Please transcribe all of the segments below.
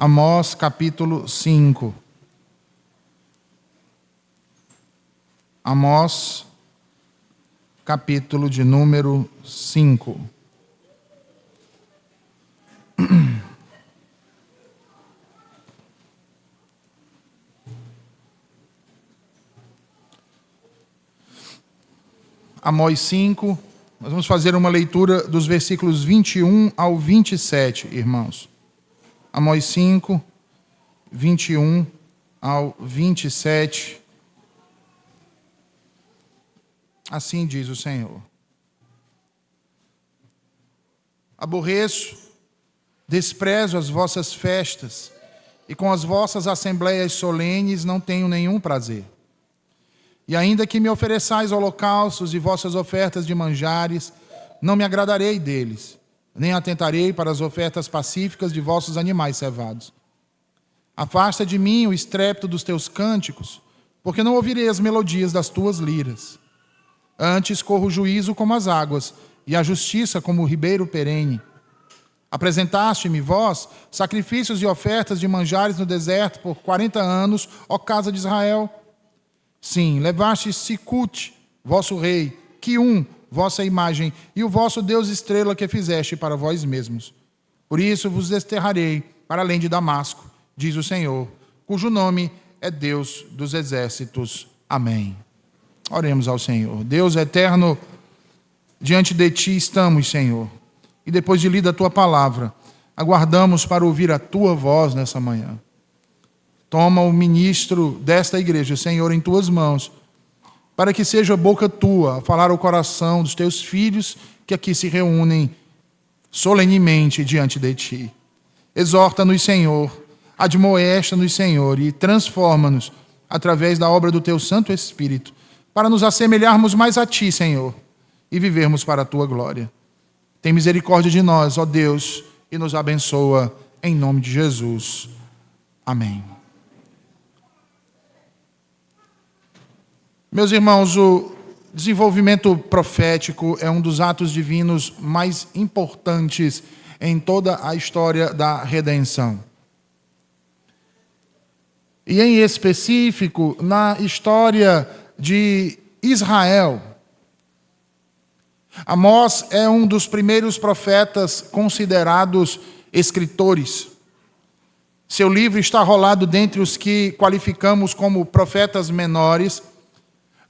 Amós capítulo 5. Amós capítulo de número 5. Amós 5, nós vamos fazer uma leitura dos versículos 21 ao 27, irmãos. Amós 5, 21 ao 27. Assim diz o Senhor: aborreço, desprezo as vossas festas, e com as vossas assembleias solenes não tenho nenhum prazer. E ainda que me ofereçais holocaustos e vossas ofertas de manjares, não me agradarei deles, nem atentarei para as ofertas pacíficas de vossos animais cevados. Afasta de mim o estrépito dos teus cânticos, porque não ouvirei as melodias das tuas liras. Antes corra o juízo como as águas, e a justiça como o ribeiro perene. Apresentaste-me, vós, sacrifícios e ofertas de manjares no deserto por 40 anos, ó casa de Israel. Sim, levaste Sicute, vosso rei, Quium, vossa imagem, e o vosso Deus estrela que fizeste para vós mesmos. Por isso vos desterrarei para além de Damasco, diz o Senhor, cujo nome é Deus dos exércitos. Amém. Oremos ao Senhor. Deus eterno, diante de Ti estamos, Senhor. E depois de lida a Tua palavra, aguardamos para ouvir a Tua voz nessa manhã. Toma o ministro desta igreja, Senhor, em Tuas mãos, para que seja boca Tua a falar ao coração dos Teus filhos que aqui se reúnem solenemente diante de Ti. Exorta-nos, Senhor, admoesta-nos, Senhor, e transforma-nos através da obra do Teu Santo Espírito, para nos assemelharmos mais a Ti, Senhor, e vivermos para a Tua glória. Tem misericórdia de nós, ó Deus, e nos abençoa em nome de Jesus. Amém. Meus irmãos, o desenvolvimento profético é um dos atos divinos mais importantes em toda a história da redenção. E em específico, na história de Israel. Amós é um dos primeiros profetas considerados escritores. Seu livro está rolado dentre os que qualificamos como profetas menores.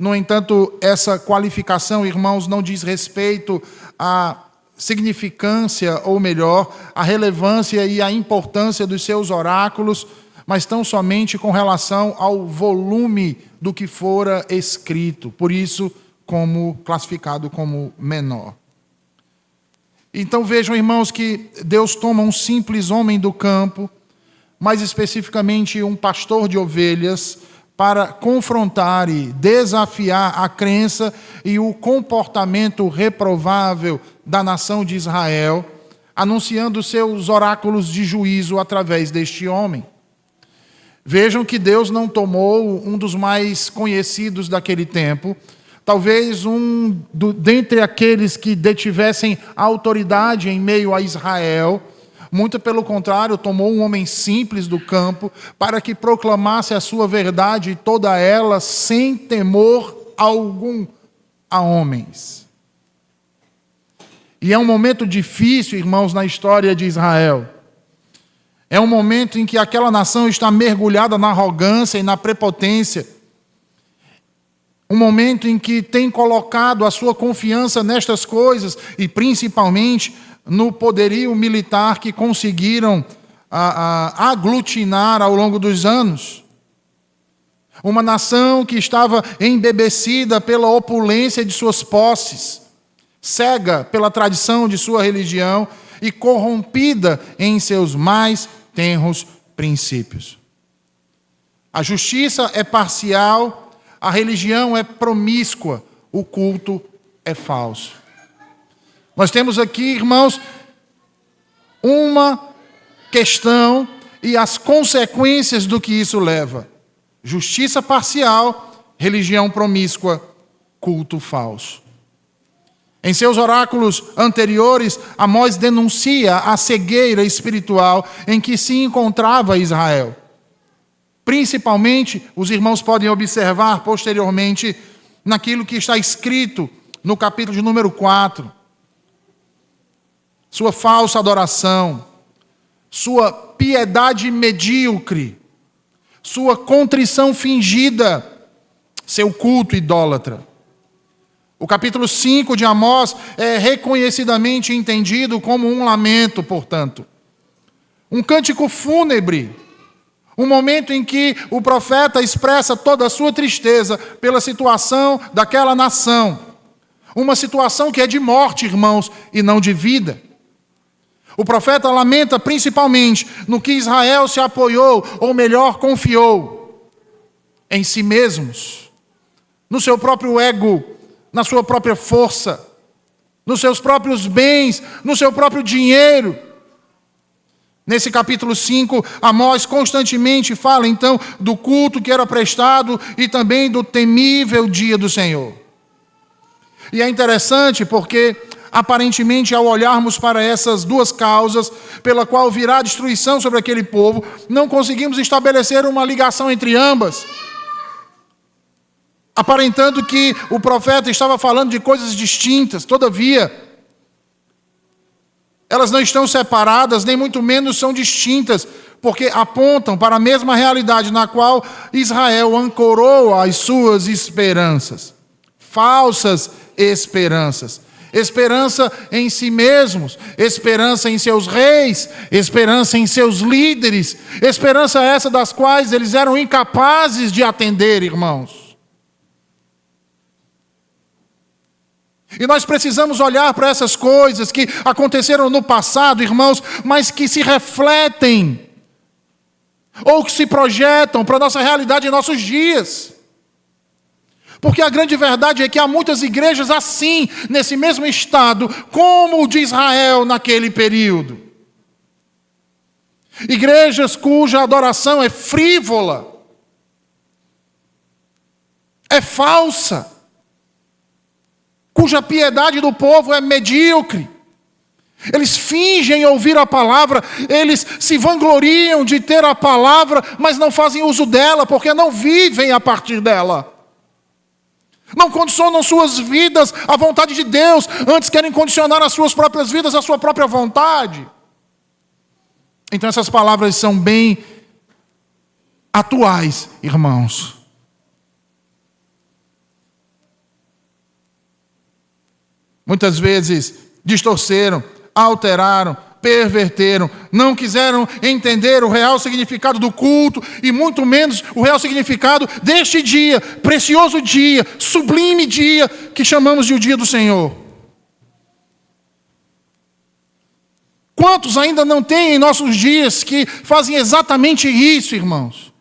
No entanto, essa qualificação, irmãos, não diz respeito à significância, ou melhor, à relevância e à importância dos seus oráculos, mas tão somente com relação ao volume do que fora escrito. Por isso, como classificado como menor. Então vejam, irmãos, que Deus toma um simples homem do campo, mais especificamente um pastor de ovelhas, para confrontar e desafiar a crença e o comportamento reprovável da nação de Israel, anunciando seus oráculos de juízo através deste homem. Vejam que Deus não tomou um dos mais conhecidos daquele tempo, talvez dentre aqueles que detivessem autoridade em meio a Israel. Muito pelo contrário, tomou um homem simples do campo para que proclamasse a sua verdade, toda ela sem temor algum a homens. E é um momento difícil, irmãos, na história de Israel. É um momento em que aquela nação está mergulhada na arrogância e na prepotência. Um momento em que tem colocado a sua confiança nestas coisas e principalmente no poderio militar que conseguiram aglutinar ao longo dos anos. Uma nação que estava embebecida pela opulência de suas posses, cega pela tradição de sua religião e corrompida em seus mais tenros princípios. A justiça é parcial, a religião é promíscua, o culto é falso. Nós temos aqui, irmãos, uma questão e as consequências do que isso leva. Justiça parcial, religião promíscua, culto falso. Em seus oráculos anteriores, Amós denuncia a cegueira espiritual em que se encontrava Israel. Principalmente, os irmãos podem observar posteriormente naquilo que está escrito no capítulo de número 4. Sua falsa adoração, sua piedade medíocre, sua contrição fingida, seu culto idólatra. O capítulo 5 de Amós é reconhecidamente entendido como um lamento, portanto. Um cântico fúnebre. Um momento em que o profeta expressa toda a sua tristeza pela situação daquela nação. Uma situação que é de morte, irmãos, e não de vida. O profeta lamenta principalmente no que Israel se apoiou, ou melhor, confiou em si mesmos, no seu próprio ego, na sua própria força, nos seus próprios bens, no seu próprio dinheiro. Nesse capítulo 5, Amós constantemente fala então do culto que era prestado e também do temível dia do Senhor. E é interessante porque, aparentemente, ao olharmos para essas duas causas, pela qual virá a destruição sobre aquele povo, não conseguimos estabelecer uma ligação entre ambas, aparentando que o profeta estava falando de coisas distintas. Todavia, elas não estão separadas, nem muito menos são distintas, porque apontam para a mesma realidade na qual Israel ancorou as suas esperanças. Falsas esperanças. Esperança em si mesmos, esperança em seus reis, esperança em seus líderes, esperança essa das quais eles eram incapazes de atender, irmãos. E nós precisamos olhar para essas coisas que aconteceram no passado, irmãos, mas que se refletem ou que se projetam para a nossa realidade em nossos dias. Porque a grande verdade é que há muitas igrejas assim, nesse mesmo estado, como o de Israel naquele período. Igrejas cuja adoração é frívola, é falsa, cuja piedade do povo é medíocre. Eles fingem ouvir a palavra, eles se vangloriam de ter a palavra, mas não fazem uso dela, porque não vivem a partir dela. Não condicionam suas vidas à vontade de Deus, antes querem condicionar as suas próprias vidas à sua própria vontade. Então essas palavras são bem atuais, irmãos. Muitas vezes distorceram, alteraram, perverteram, não quiseram entender o real significado do culto e muito menos o real significado deste dia, precioso dia, sublime dia que chamamos de o dia do Senhor. Quantos ainda não têm em nossos dias que fazem exatamente isso, irmãos?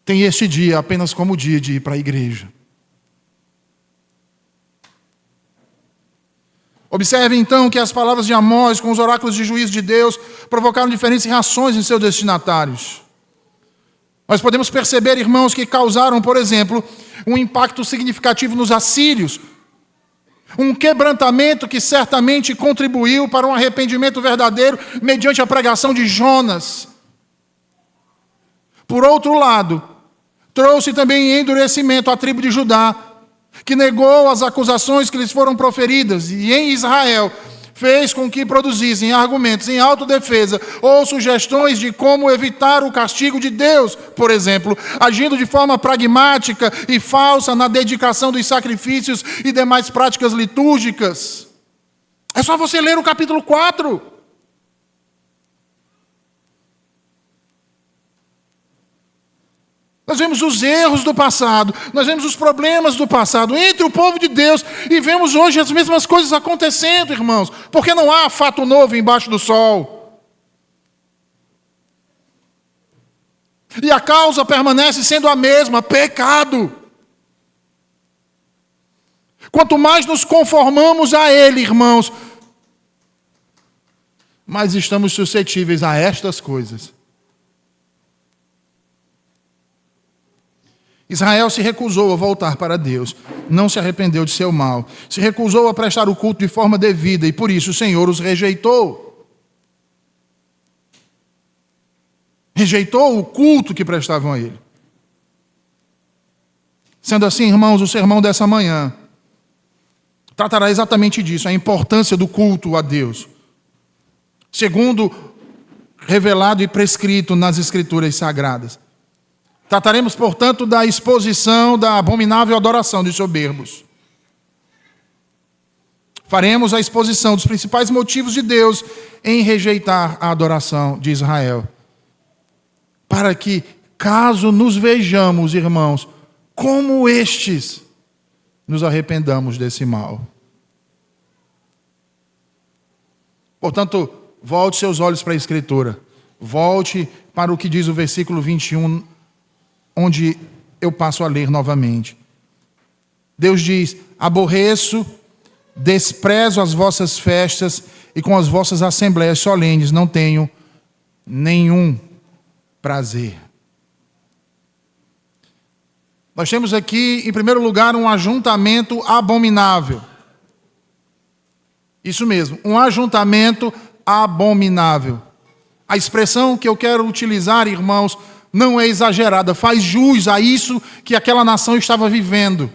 Tem este dia apenas como dia de ir para a igreja. Observe então que as palavras de Amós com os oráculos de juízo de Deus provocaram diferentes reações em seus destinatários. Nós podemos perceber, irmãos, que causaram, por exemplo, um impacto significativo nos assírios, um quebrantamento que certamente contribuiu para um arrependimento verdadeiro mediante a pregação de Jonas. Por outro lado, trouxe também endurecimento à tribo de Judá, que negou as acusações que lhes foram proferidas, e em Israel fez com que produzissem argumentos em autodefesa ou sugestões de como evitar o castigo de Deus, por exemplo, agindo de forma pragmática e falsa na dedicação dos sacrifícios e demais práticas litúrgicas. É só você ler o capítulo 4. Nós vemos os erros do passado, nós vemos os problemas do passado entre o povo de Deus e vemos hoje as mesmas coisas acontecendo, irmãos, porque não há fato novo embaixo do sol. E a causa permanece sendo a mesma, pecado. Quanto mais nos conformamos a ele, irmãos, mais estamos suscetíveis a estas coisas. Israel se recusou a voltar para Deus, não se arrependeu de seu mal, se recusou a prestar o culto de forma devida e por isso o Senhor os rejeitou. Rejeitou o culto que prestavam a Ele. Sendo assim, irmãos, o sermão dessa manhã tratará exatamente disso, a importância do culto a Deus, segundo revelado e prescrito nas Escrituras Sagradas. Trataremos, portanto, da exposição da abominável adoração dos soberbos. Faremos a exposição dos principais motivos de Deus em rejeitar a adoração de Israel. Para que, caso nos vejamos, irmãos, como estes, nos arrependamos desse mal. Portanto, volte seus olhos para a Escritura. Volte para o que diz o versículo 21, onde eu passo a ler novamente. Deus diz: aborreço, desprezo as vossas festas e com as vossas assembleias solenes não tenho nenhum prazer. Nós temos aqui, em primeiro lugar, um ajuntamento abominável. Isso mesmo, um ajuntamento abominável. A expressão que eu quero utilizar, irmãos, não é exagerada, faz jus a isso que aquela nação estava vivendo.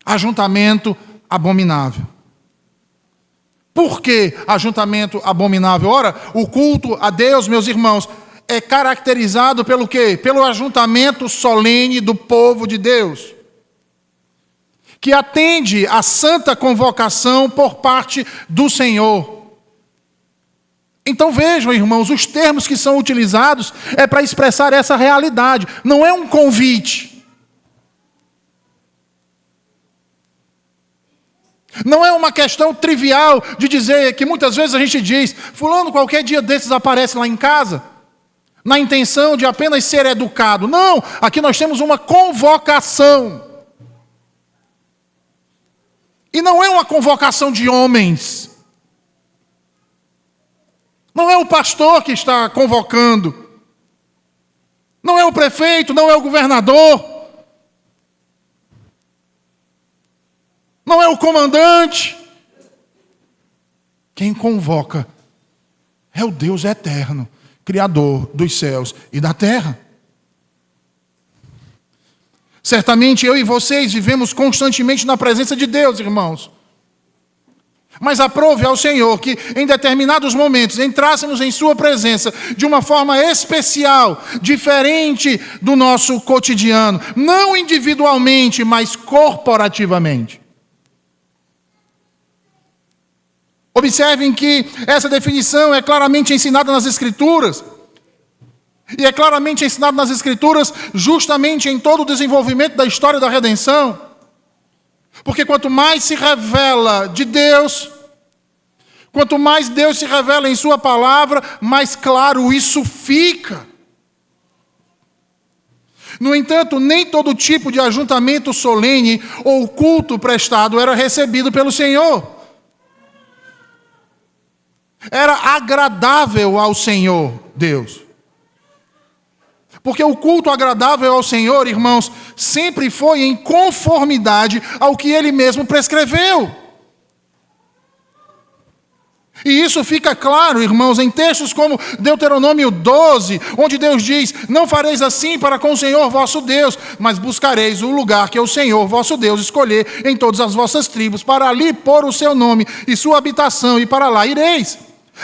Ajuntamento abominável. Por que ajuntamento abominável? Ora, o culto a Deus, meus irmãos, é caracterizado pelo quê? Pelo ajuntamento solene do povo de Deus, que atende à santa convocação por parte do Senhor. Então vejam, irmãos, os termos que são utilizados é para expressar essa realidade, não é um convite. Não é uma questão trivial de dizer que muitas vezes a gente diz: fulano qualquer dia desses aparece lá em casa, na intenção de apenas ser educado. Não, aqui nós temos uma convocação. E não é uma convocação de homens. Não é o pastor que está convocando. Não é o prefeito, não é o governador. Não é o comandante. Quem convoca é o Deus eterno, Criador dos céus e da terra. Certamente eu e vocês vivemos constantemente na presença de Deus, irmãos. Mas aprove ao Senhor que em determinados momentos entrássemos em sua presença de uma forma especial, diferente do nosso cotidiano. Não individualmente, mas corporativamente. Observem que essa definição é claramente ensinada nas Escrituras. E é claramente ensinado nas Escrituras justamente em todo o desenvolvimento da história da redenção. Porque quanto mais se revela de Deus, quanto mais Deus se revela em sua palavra, mais claro isso fica. No entanto, nem todo tipo de ajuntamento solene ou culto prestado era recebido pelo Senhor. Era agradável ao Senhor, Deus. Porque o culto agradável ao Senhor, irmãos, sempre foi em conformidade ao que Ele mesmo prescreveu. E isso fica claro, irmãos, em textos como Deuteronômio 12, onde Deus diz: não fareis assim para com o Senhor vosso Deus, mas buscareis o lugar que o Senhor vosso Deus escolher em todas as vossas tribos, para ali pôr o seu nome e sua habitação, e para lá ireis.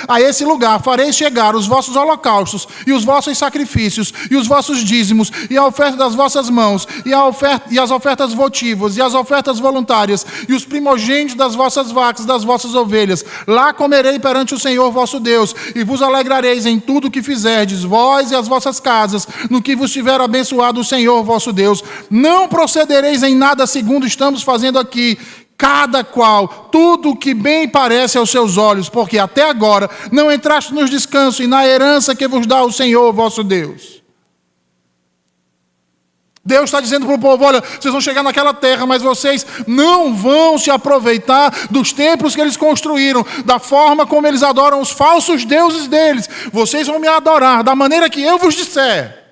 A esse lugar fareis chegar os vossos holocaustos, e os vossos sacrifícios, e os vossos dízimos, e a oferta das vossas mãos, e as ofertas votivas, e as ofertas voluntárias, e os primogênitos das vossas vacas, das vossas ovelhas. Lá comerei perante o Senhor vosso Deus, e vos alegrareis em tudo o que fizerdes, vós e as vossas casas, no que vos tiver abençoado o Senhor vosso Deus. Não procedereis em nada segundo estamos fazendo aqui, cada qual, tudo o que bem parece aos seus olhos, porque até agora não entraste nos descansos e na herança que vos dá o Senhor vosso Deus. Deus está dizendo para o povo: olha, vocês vão chegar naquela terra, mas vocês não vão se aproveitar dos templos que eles construíram, da forma como eles adoram os falsos deuses deles. Vocês vão me adorar da maneira que eu vos disser.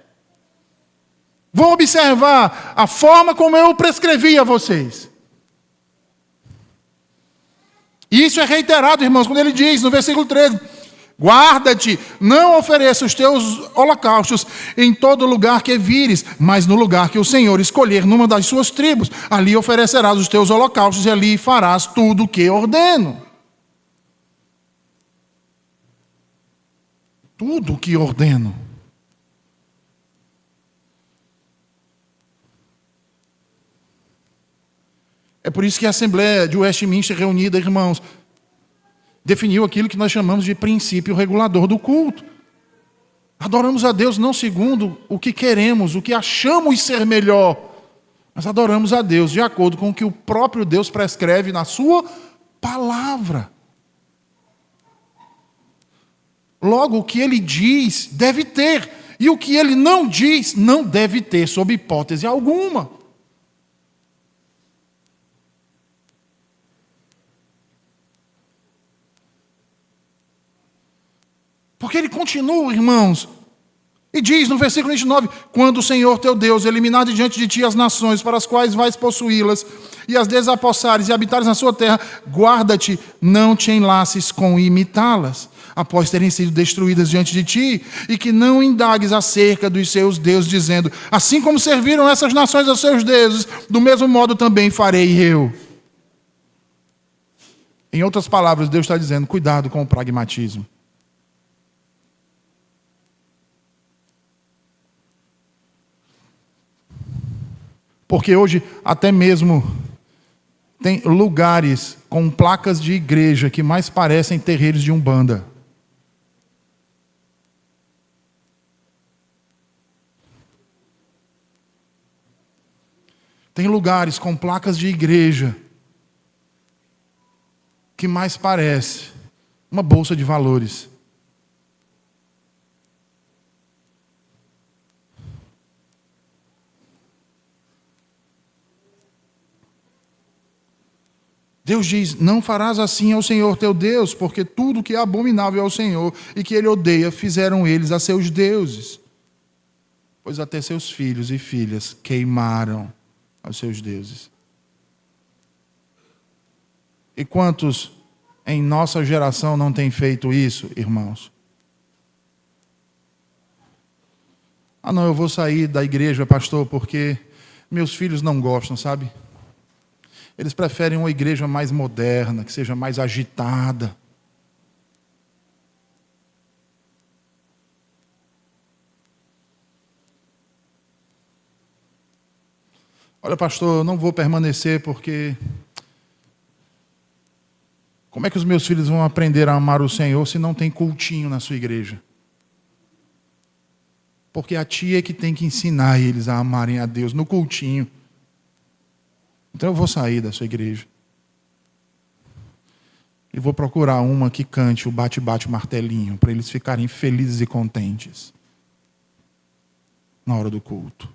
Vão observar a forma como eu prescrevi a vocês. E isso é reiterado, irmãos, quando ele diz no versículo 13: guarda-te, não ofereça os teus holocaustos em todo lugar que vires, mas no lugar que o Senhor escolher numa das suas tribos. Ali oferecerás os teus holocaustos e ali farás tudo o que ordeno. Tudo o que ordeno. É por isso que a Assembleia de Westminster reunida, irmãos, definiu aquilo que nós chamamos de princípio regulador do culto. Adoramos a Deus não segundo o que queremos, o que achamos ser melhor, mas adoramos a Deus de acordo com o que o próprio Deus prescreve na sua palavra. Logo, o que ele diz deve ter, e o que ele não diz não deve ter, sob hipótese alguma. Porque ele continua, irmãos, e diz no versículo 29, quando o Senhor teu Deus eliminar de diante de ti as nações para as quais vais possuí-las, e as desapossares e habitares na sua terra, guarda-te, não te enlaces com imitá-las, após terem sido destruídas diante de ti, e que não indagues acerca dos seus deuses, dizendo, assim como serviram essas nações aos seus deuses, do mesmo modo também farei eu. Em outras palavras, Deus está dizendo, cuidado com o pragmatismo. Porque hoje até mesmo tem lugares com placas de igreja que mais parecem terreiros de Umbanda. Tem lugares com placas de igreja que mais parece uma bolsa de valores. Deus diz, não farás assim ao Senhor teu Deus, porque tudo que é abominável ao Senhor e que Ele odeia, fizeram eles a seus deuses. Pois até seus filhos e filhas queimaram aos seus deuses. E quantos em nossa geração não têm feito isso, irmãos? Ah não, eu vou sair da igreja, pastor, porque meus filhos não gostam, sabe? Eles preferem uma igreja mais moderna, que seja mais agitada. Olha, pastor, eu não vou permanecer porque... Como é que os meus filhos vão aprender a amar o Senhor se não tem cultinho na sua igreja? Porque a tia é que tem que ensinar eles a amarem a Deus no cultinho. Então eu vou sair da sua igreja. E vou procurar uma que cante o bate-bate martelinho, para eles ficarem felizes e contentes na hora do culto.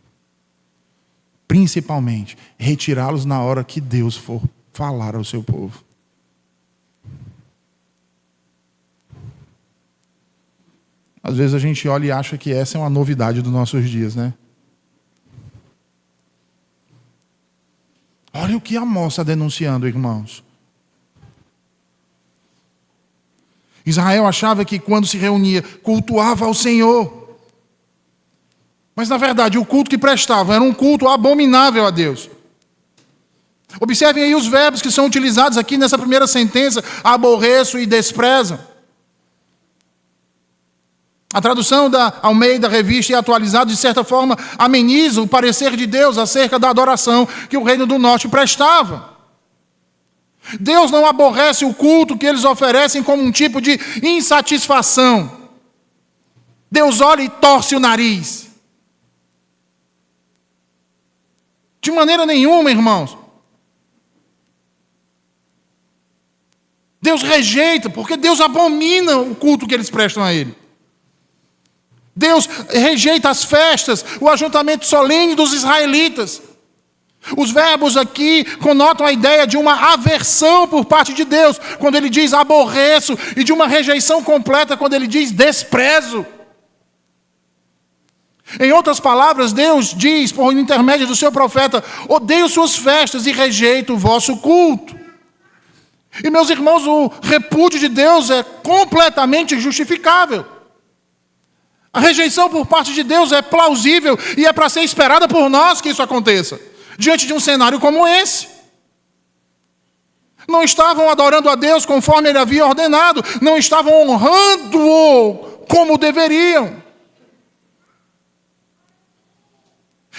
Principalmente, retirá-los na hora que Deus for falar ao seu povo. Às vezes a gente olha e acha que essa é uma novidade dos nossos dias, né? Olha o que Amós está denunciando, irmãos. Israel achava que quando se reunia, cultuava ao Senhor. Mas na verdade, o culto que prestava era um culto abominável a Deus. Observem aí os verbos que são utilizados aqui nessa primeira sentença: aborreço e desprezo. A tradução da Almeida Revista e Atualizada, de certa forma, ameniza o parecer de Deus acerca da adoração que o Reino do Norte prestava. Deus não aborrece o culto que eles oferecem como um tipo de insatisfação. Deus olha e torce o nariz. De maneira nenhuma, irmãos. Deus rejeita, porque Deus abomina o culto que eles prestam a Ele. Deus rejeita as festas, o ajuntamento solene dos israelitas. Os verbos aqui conotam a ideia de uma aversão por parte de Deus, quando Ele diz aborreço, e de uma rejeição completa, quando Ele diz desprezo. Em outras palavras, Deus diz, por intermédio do seu profeta: odeio suas festas e rejeito o vosso culto. E, meus irmãos, o repúdio de Deus é completamente justificável. A rejeição por parte de Deus é plausível e é para ser esperada por nós que isso aconteça, diante de um cenário como esse. Não estavam adorando a Deus conforme Ele havia ordenado, não estavam honrando-o como deveriam.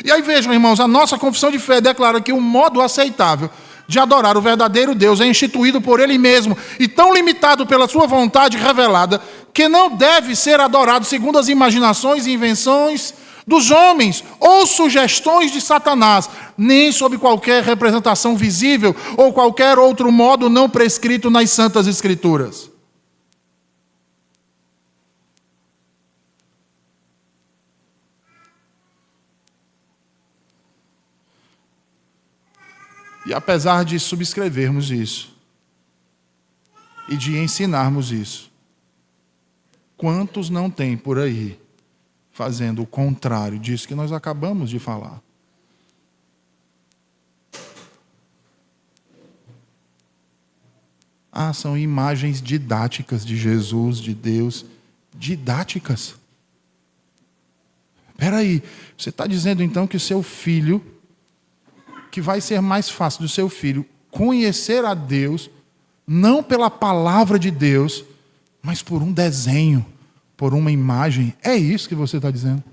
E aí vejam, irmãos, a nossa confissão de fé declara que o modo aceitável de adorar o verdadeiro Deus é instituído por Ele mesmo e tão limitado pela sua vontade revelada que não deve ser adorado segundo as imaginações e invenções dos homens ou sugestões de Satanás, nem sob qualquer representação visível ou qualquer outro modo não prescrito nas Santas Escrituras. E apesar de subscrevermos isso e de ensinarmos isso, quantos não tem por aí fazendo o contrário disso que nós acabamos de falar? São imagens didáticas de Jesus, de Deus, didáticas. Espera aí, você está dizendo então que o seu filho, que vai ser mais fácil do seu filho conhecer a Deus, não pela palavra de Deus, mas por um desenho, por uma imagem? É isso que você está dizendo?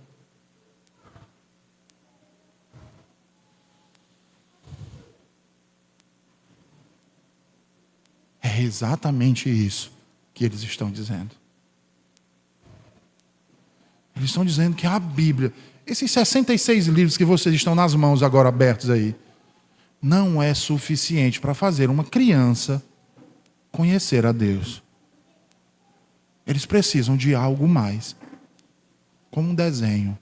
É exatamente isso que eles estão dizendo. Eles estão dizendo que a Bíblia, esses 66 livros que vocês estão nas mãos agora abertos aí, não é suficiente para fazer uma criança conhecer a Deus. Eles precisam de algo mais, como um desenho,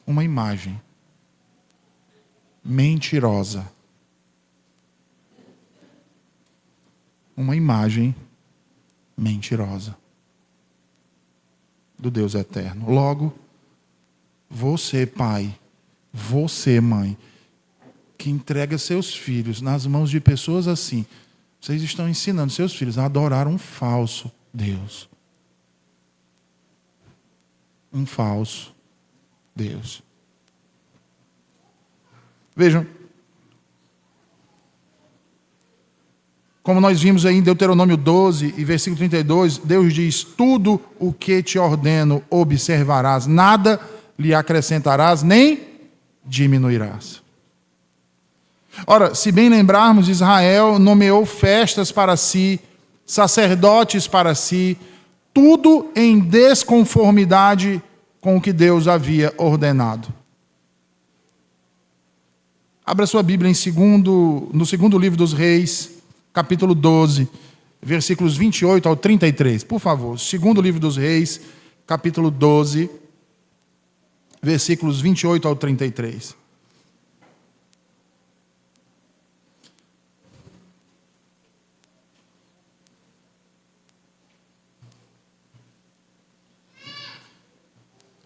uma imagem mentirosa, uma imagem mentirosa do Deus eterno. Logo, você, pai, você, mãe, que entrega seus filhos nas mãos de pessoas assim, vocês estão ensinando seus filhos a adorar um falso Deus. Um falso Deus. Vejam, como nós vimos aí em Deuteronômio 12 e versículo 32, Deus diz: tudo o que te ordeno observarás, nada lhe acrescentarás, nem diminuirás. Ora, se bem lembrarmos, Israel nomeou festas para si, sacerdotes para si, tudo em desconformidade com o que Deus havia ordenado. Abra sua Bíblia no segundo livro dos Reis, capítulo 12, versículos 28 ao 33. Por favor, segundo livro dos Reis, capítulo 12, versículos 28 ao 33.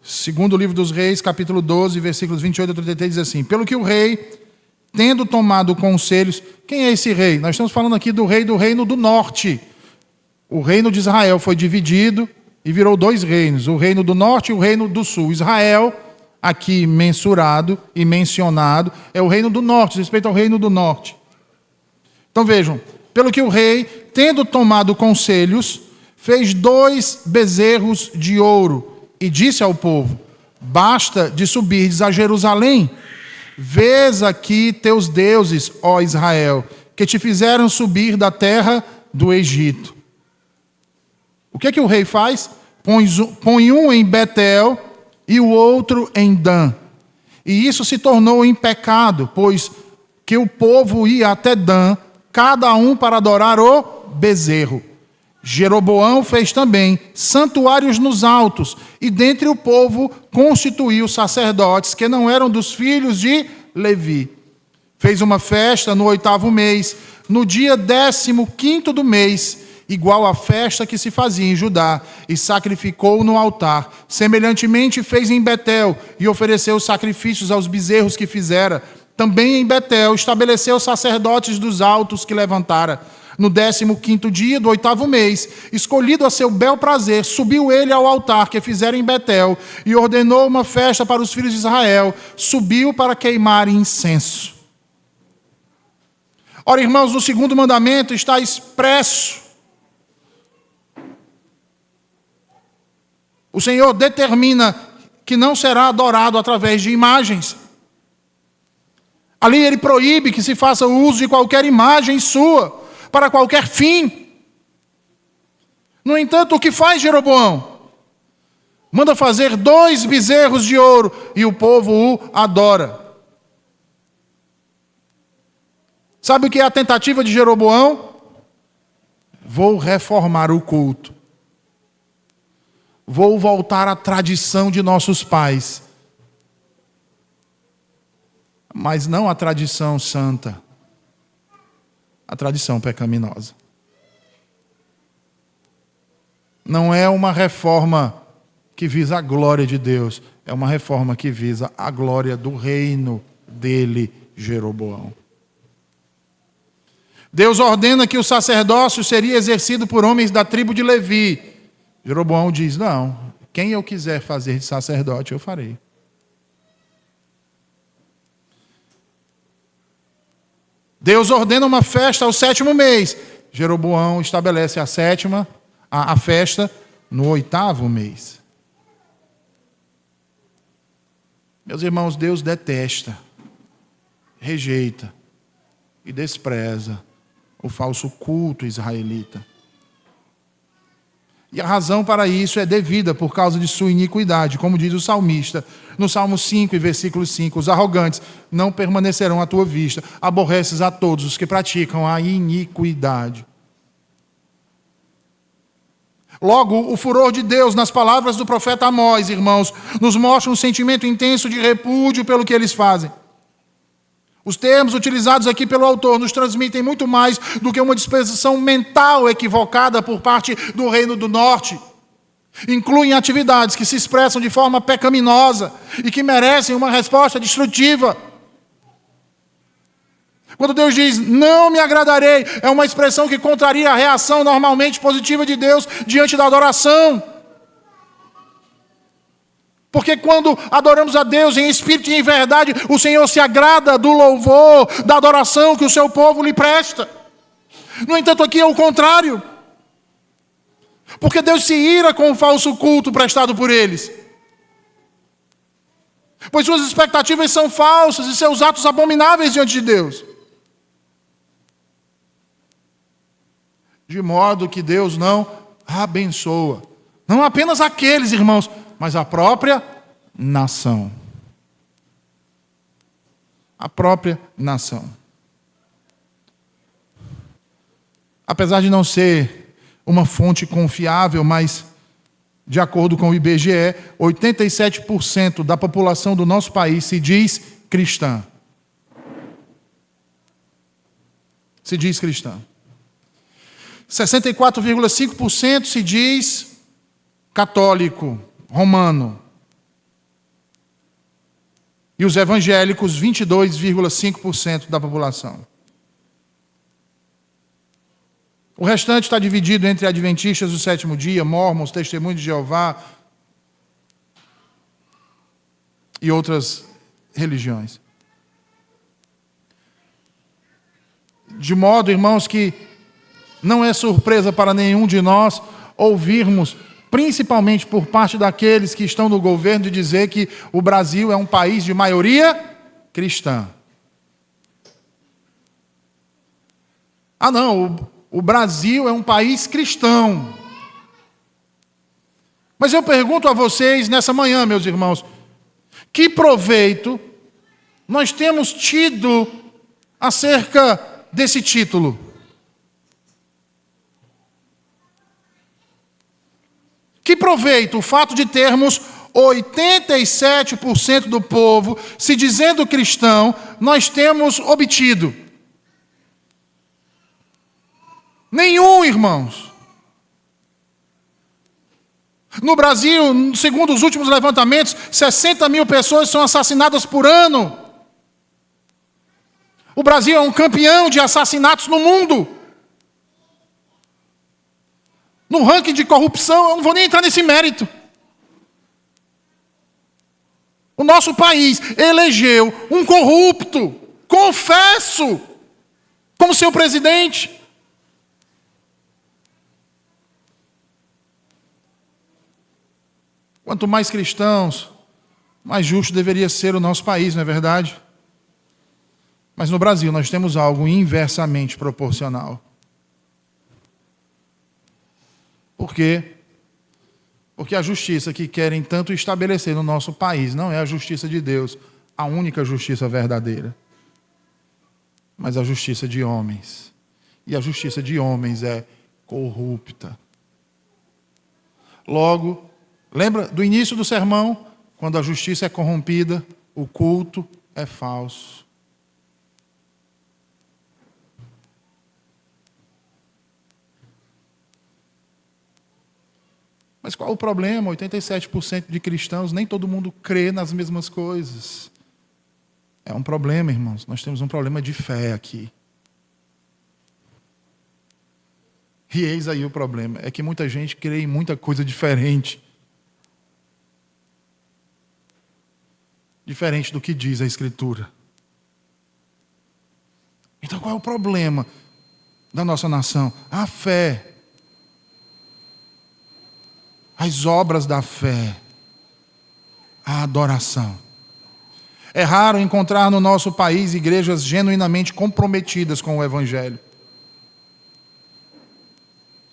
Segundo livro dos Reis, capítulo 12, versículos 28 a 33, diz assim: pelo que o rei, tendo tomado conselhos... Quem é esse rei? Nós estamos falando aqui do rei do reino do norte. O reino de Israel foi dividido e virou dois reinos, o reino do norte e o reino do sul. Israel, aqui mensurado e mencionado, é o reino do norte, respeito ao reino do norte. Então vejam, pelo que o rei, tendo tomado conselhos, fez 2 bezerros de ouro e disse ao povo: basta de subirdes a Jerusalém, vês aqui teus deuses, ó Israel, que te fizeram subir da terra do Egito. O que é que o rei faz? Põe um em Betel e o outro em Dan. E isso se tornou em pecado, pois que o povo ia até Dan, cada um para adorar o bezerro. Jeroboão fez também santuários nos altos, e dentre o povo constituiu sacerdotes que não eram dos filhos de Levi. Fez uma festa no 8º mês, no dia 15º do mês, igual à festa que se fazia em Judá, e sacrificou no altar. Semelhantemente fez em Betel, e ofereceu sacrifícios aos bezerros que fizera. Também em Betel estabeleceu sacerdotes dos altos que levantara. No 15º dia do 8º mês, escolhido a seu bel prazer, subiu ele ao altar que fizera em Betel, e ordenou uma festa para os filhos de Israel. Subiu para queimar incenso. Ora, irmãos, no 2º mandamento está expresso: o Senhor determina que não será adorado através de imagens. Ali ele proíbe que se faça uso de qualquer imagem sua, para qualquer fim. No entanto, o que faz Jeroboão? Manda fazer 2 bezerros de ouro, e o povo o adora. Sabe o que é a tentativa de Jeroboão? Vou reformar o culto. Vou voltar à tradição de nossos pais. Mas não a tradição santa. A tradição pecaminosa. Não é uma reforma que visa a glória de Deus. É uma reforma que visa a glória do reino dele, Jeroboão. Deus ordena que o sacerdócio seria exercido por homens da tribo de Levi. Jeroboão diz: não, quem eu quiser fazer de sacerdote, eu farei. Deus ordena uma festa ao 7º mês. Jeroboão estabelece a festa no 8º mês. Meus irmãos, Deus detesta, rejeita e despreza o falso culto israelita. E a razão para isso é devida por causa de sua iniquidade, como diz o salmista, no Salmo 5, versículo 5, os arrogantes não permanecerão à tua vista, aborreces a todos os que praticam a iniquidade. Logo, o furor de Deus nas palavras do profeta Amós, irmãos, nos mostra um sentimento intenso de repúdio pelo que eles fazem. Os termos utilizados aqui pelo autor nos transmitem muito mais do que uma disposição mental equivocada por parte do Reino do Norte. Incluem atividades que se expressam de forma pecaminosa e que merecem uma resposta destrutiva. Quando Deus diz, não me agradarei, é uma expressão que contraria a reação normalmente positiva de Deus diante da adoração. Porque quando adoramos a Deus em espírito e em verdade, o Senhor se agrada do louvor, da adoração que o seu povo lhe presta. No entanto, aqui é o contrário. Porque Deus se ira com o falso culto prestado por eles. Pois suas expectativas são falsas e seus atos abomináveis diante de Deus. De modo que Deus não abençoa. Não apenas aqueles, irmãos, mas a própria nação. A própria nação. Apesar de não ser uma fonte confiável, mas, de acordo com o IBGE, 87% da população do nosso país se diz cristã. Se diz cristã. 64,5% se diz católico, romano. E os evangélicos, 22,5% da população. O restante está dividido entre adventistas do 7º dia, mórmons, testemunhos de Jeová e outras religiões. De modo, irmãos, que não é surpresa para nenhum de nós ouvirmos, principalmente por parte daqueles que estão no governo, de dizer que o Brasil é um país de maioria cristã. Ah, não, o Brasil é um país cristão. Mas eu pergunto a vocês nessa manhã, meus irmãos, que proveito nós temos tido acerca desse título? Que proveito o fato de termos 87% do povo se dizendo cristão, nós temos obtido? Nenhum, irmãos. No Brasil, segundo os últimos levantamentos, 60 mil pessoas são assassinadas por ano. O Brasil é um campeão de assassinatos no mundo. No ranking de corrupção, eu não vou nem entrar nesse mérito. O nosso país elegeu um corrupto, confesso, como seu presidente. Quanto mais cristãos, mais justo deveria ser o nosso país, não é verdade? Mas no Brasil nós temos algo inversamente proporcional. Por quê? Porque a justiça que querem tanto estabelecer no nosso país não é a justiça de Deus, a única justiça verdadeira, mas a justiça de homens. E a justiça de homens é corrupta. Logo, lembra do início do sermão? Quando a justiça é corrompida, o culto é falso. Mas qual o problema? 87% de cristãos, nem todo mundo crê nas mesmas coisas. É um problema, irmãos. Nós temos um problema de fé aqui. E eis aí o problema. É que muita gente crê em muita coisa diferente. Diferente do que diz a Escritura. Então qual é o problema da nossa nação? A fé. As obras da fé, a adoração. É raro encontrar no nosso país igrejas genuinamente comprometidas com o Evangelho.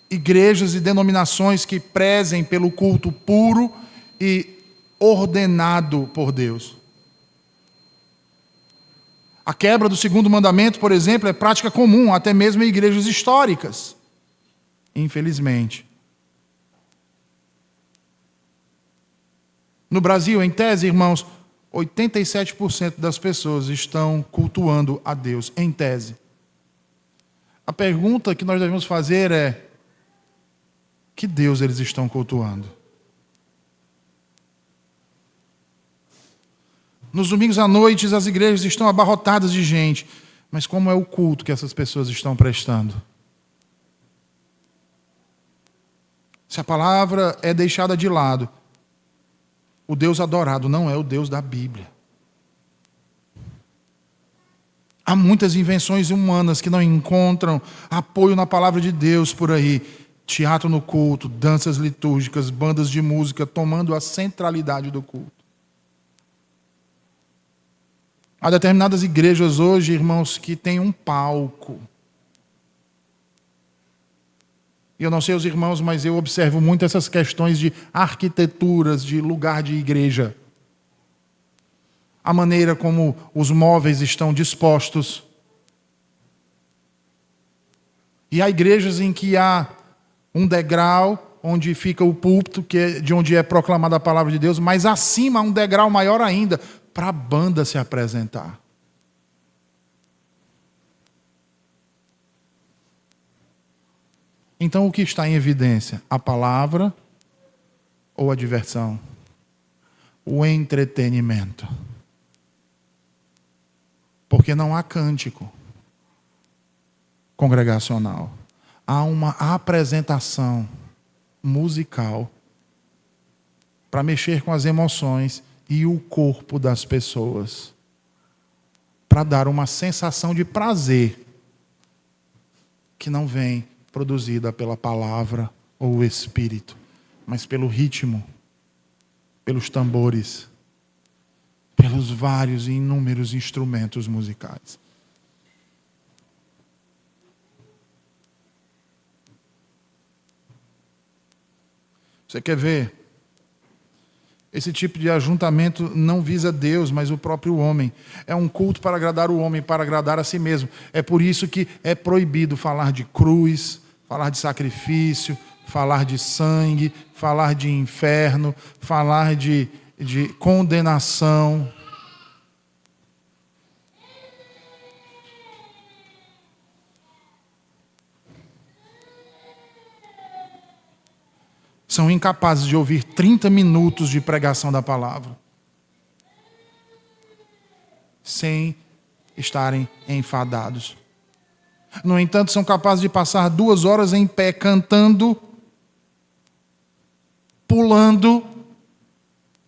Igrejas e denominações que prezem pelo culto puro e ordenado por Deus. A quebra do segundo mandamento, por exemplo, é prática comum, até mesmo em igrejas históricas. Infelizmente. No Brasil, em tese, irmãos, 87% das pessoas estão cultuando a Deus, em tese. A pergunta que nós devemos fazer é: que Deus eles estão cultuando? Nos domingos à noite, as igrejas estão abarrotadas de gente, mas como é o culto que essas pessoas estão prestando? Se a palavra é deixada de lado, o Deus adorado não é o Deus da Bíblia. Há muitas invenções humanas que não encontram apoio na palavra de Deus por aí. Teatro no culto, danças litúrgicas, bandas de música tomando a centralidade do culto. Há determinadas igrejas hoje, irmãos, que têm um palco. E eu não sei os irmãos, mas eu observo muito essas questões de arquiteturas, de lugar de igreja. A maneira como os móveis estão dispostos. E há igrejas em que há um degrau onde fica o púlpito, que é de onde é proclamada a palavra de Deus, mas acima há um degrau maior ainda, para a banda se apresentar. Então, o que está em evidência? A palavra ou a diversão? O entretenimento. Porque não há cântico congregacional. Há uma apresentação musical para mexer com as emoções e o corpo das pessoas, para dar uma sensação de prazer que não vem produzida pela palavra ou o espírito, mas pelo ritmo, pelos tambores, pelos vários e inúmeros instrumentos musicais. Você quer ver? Esse tipo de ajuntamento não visa Deus, mas o próprio homem. É um culto para agradar o homem, para agradar a si mesmo. É por isso que é proibido falar de cruz, falar de sacrifício, falar de sangue, falar de inferno, falar de condenação. são incapazes de ouvir 30 minutos de pregação da palavra sem estarem enfadados. No entanto, são capazes de passar 2 horas em pé cantando, pulando,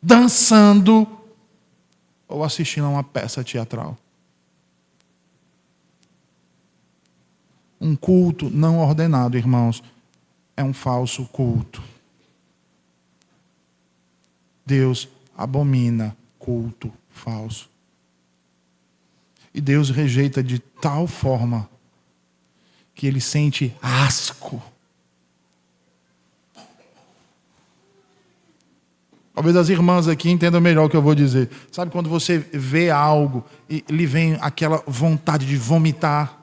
dançando ou assistindo a uma peça teatral. Um culto não ordenado, irmãos, é um falso culto. Deus abomina culto falso. E Deus rejeita de tal forma que ele sente asco. Talvez as irmãs aqui entendam melhor o que eu vou dizer. Sabe quando você vê algo e lhe vem aquela vontade de vomitar?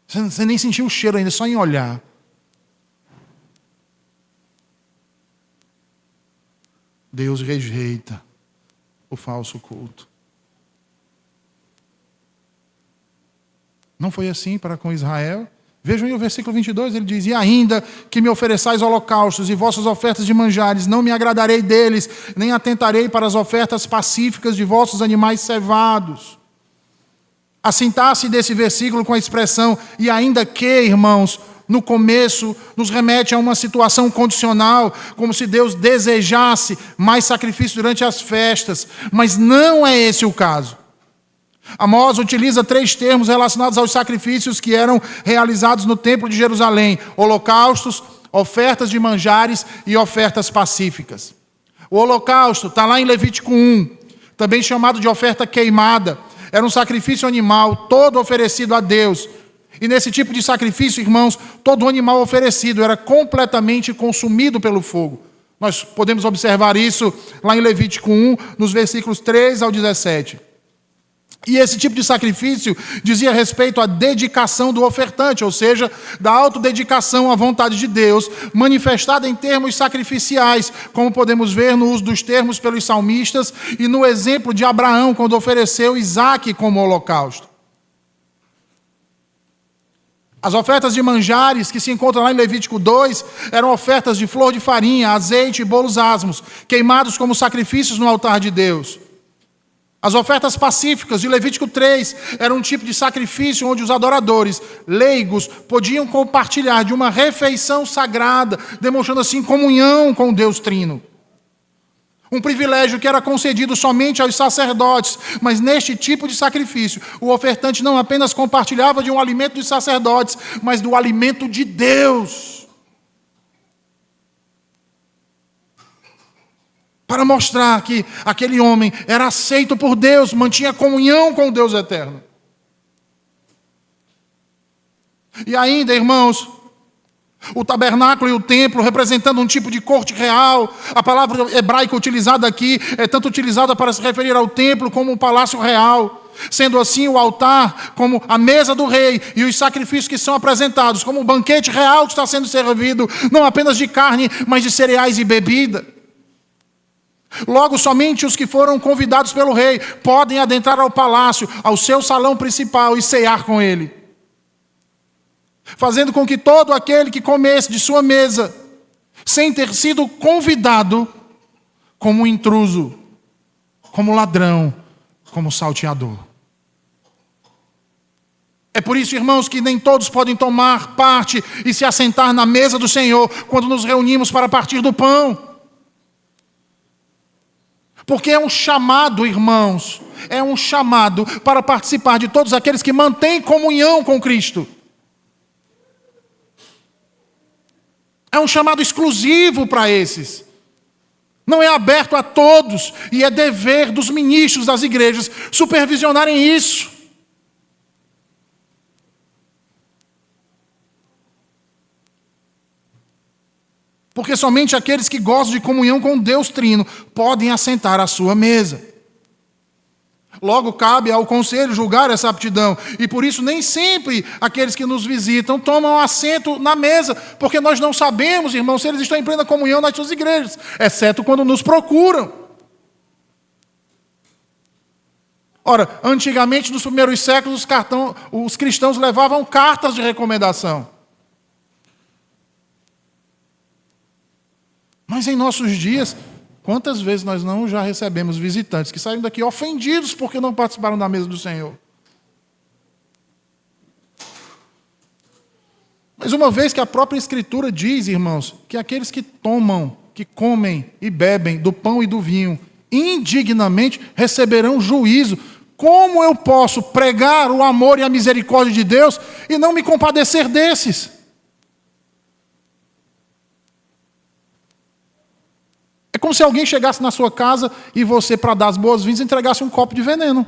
Você nem sentiu o cheiro ainda, só em olhar. Deus rejeita o falso culto. Não foi assim para com Israel? Vejam aí o versículo 22, ele diz: e ainda que me ofereçais holocaustos e vossas ofertas de manjares, não me agradarei deles, nem atentarei para as ofertas pacíficas de vossos animais cevados. A sintaxe desse versículo com a expressão e ainda que, irmãos, no começo nos remete a uma situação condicional, como se Deus desejasse mais sacrifício durante as festas, mas não é esse o caso. Amós utiliza 3 termos relacionados aos sacrifícios que eram realizados no templo de Jerusalém: holocaustos, ofertas de manjares e ofertas pacíficas. O holocausto está lá em Levítico 1, também chamado de oferta queimada. Era um sacrifício animal, todo oferecido a Deus. E nesse tipo de sacrifício, irmãos, todo animal oferecido era completamente consumido pelo fogo. Nós podemos observar isso lá em Levítico 1, nos versículos 3 ao 17. E esse tipo de sacrifício dizia respeito à dedicação do ofertante, ou seja, da autodedicação à vontade de Deus, manifestada em termos sacrificiais, como podemos ver no uso dos termos pelos salmistas e no exemplo de Abraão, quando ofereceu Isaque como holocausto. As ofertas de manjares, que se encontram lá em Levítico 2, eram ofertas de flor de farinha, azeite e bolos asmos, queimados como sacrifícios no altar de Deus. As ofertas pacíficas de Levítico 3 eram um tipo de sacrifício onde os adoradores leigos podiam compartilhar de uma refeição sagrada, demonstrando assim comunhão com o Deus Trino. Um privilégio que era concedido somente aos sacerdotes, mas neste tipo de sacrifício, o ofertante não apenas compartilhava de um alimento dos sacerdotes, mas do alimento de Deus. Para mostrar que aquele homem era aceito por Deus, mantinha comunhão com o Deus eterno. E ainda, irmãos, o tabernáculo e o templo, representando um tipo de corte real. A palavra hebraica utilizada aqui é tanto utilizada para se referir ao templo como um palácio real. Sendo assim, o altar como a mesa do rei e os sacrifícios que são apresentados como um banquete real que está sendo servido, não apenas de carne, mas de cereais e bebida. Logo, somente os que foram convidados pelo rei podem adentrar ao palácio, ao seu salão principal e cear com ele, fazendo com que todo aquele que comesse de sua mesa, sem ter sido convidado, como intruso, como ladrão, como salteador. É por isso, irmãos, que nem todos podem tomar parte e se assentar na mesa do Senhor quando nos reunimos para partir do pão. Porque é um chamado, irmãos, é um chamado para participar de todos aqueles que mantêm comunhão com Cristo. É um chamado exclusivo para esses. Não é aberto a todos e é dever dos ministros das igrejas supervisionarem isso. Porque somente aqueles que gostam de comunhão com Deus Trino podem assentar à sua mesa. Logo, cabe ao conselho julgar essa aptidão. E por isso, nem sempre aqueles que nos visitam tomam assento na mesa. Porque nós não sabemos, irmãos, se eles estão em plena comunhão nas suas igrejas. Exceto quando nos procuram. Ora, antigamente, nos primeiros séculos, os cristãos levavam cartas de recomendação. Mas em nossos dias, quantas vezes nós não já recebemos visitantes que saíram daqui ofendidos porque não participaram da mesa do Senhor? Mas uma vez que a própria Escritura diz, irmãos, que aqueles que tomam, que comem e bebem do pão e do vinho indignamente receberão juízo, como eu posso pregar o amor e a misericórdia de Deus e não me compadecer desses? É como se alguém chegasse na sua casa e você, para dar as boas-vindas, entregasse um copo de veneno.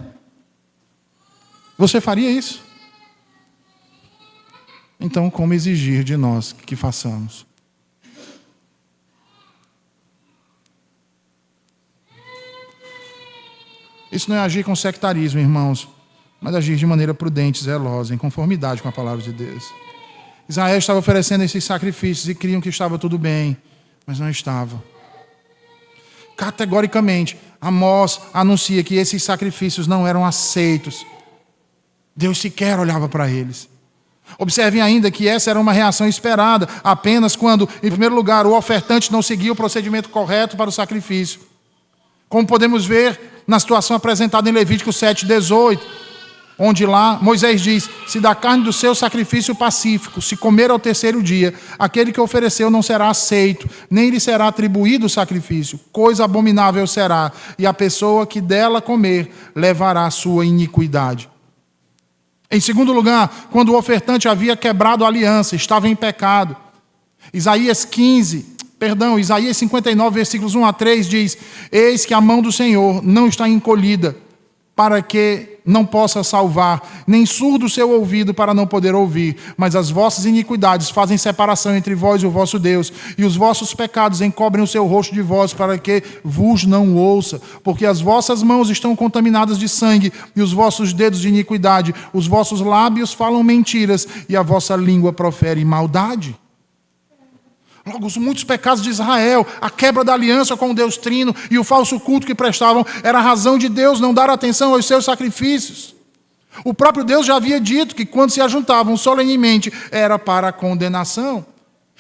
Você faria isso? Então, como exigir de nós que façamos? Isso não é agir com sectarismo, irmãos, mas agir de maneira prudente, zelosa, em conformidade com a palavra de Deus. Israel estava oferecendo esses sacrifícios e criam que estava tudo bem, mas não estava. Categoricamente, Amós anuncia que esses sacrifícios não eram aceitos. Deus sequer olhava para eles. Observem ainda que essa era uma reação esperada, apenas quando, em primeiro lugar, o ofertante não seguia o procedimento correto para o sacrifício. Como podemos ver na situação apresentada em Levítico 7:18, onde lá Moisés diz: se da carne do seu sacrifício pacífico se comer ao terceiro dia, aquele que ofereceu não será aceito, nem lhe será atribuído o sacrifício, coisa abominável será, e a pessoa que dela comer levará a sua iniquidade. Em segundo lugar, quando o ofertante havia quebrado a aliança, estava em pecado. Isaías 59, versículos 1 a 3 diz: eis que a mão do Senhor não está encolhida, para que não possa salvar, nem surdo o seu ouvido para não poder ouvir, mas as vossas iniquidades fazem separação entre vós e o vosso Deus, e os vossos pecados encobrem o seu rosto de vós, para que vos não ouça, porque as vossas mãos estão contaminadas de sangue, e os vossos dedos de iniquidade, os vossos lábios falam mentiras, e a vossa língua profere maldade. Logo, os muitos pecados de Israel, a quebra da aliança com o Deus Trino e o falso culto que prestavam, era a razão de Deus não dar atenção aos seus sacrifícios. O próprio Deus já havia dito que quando se ajuntavam solenemente, era para a condenação.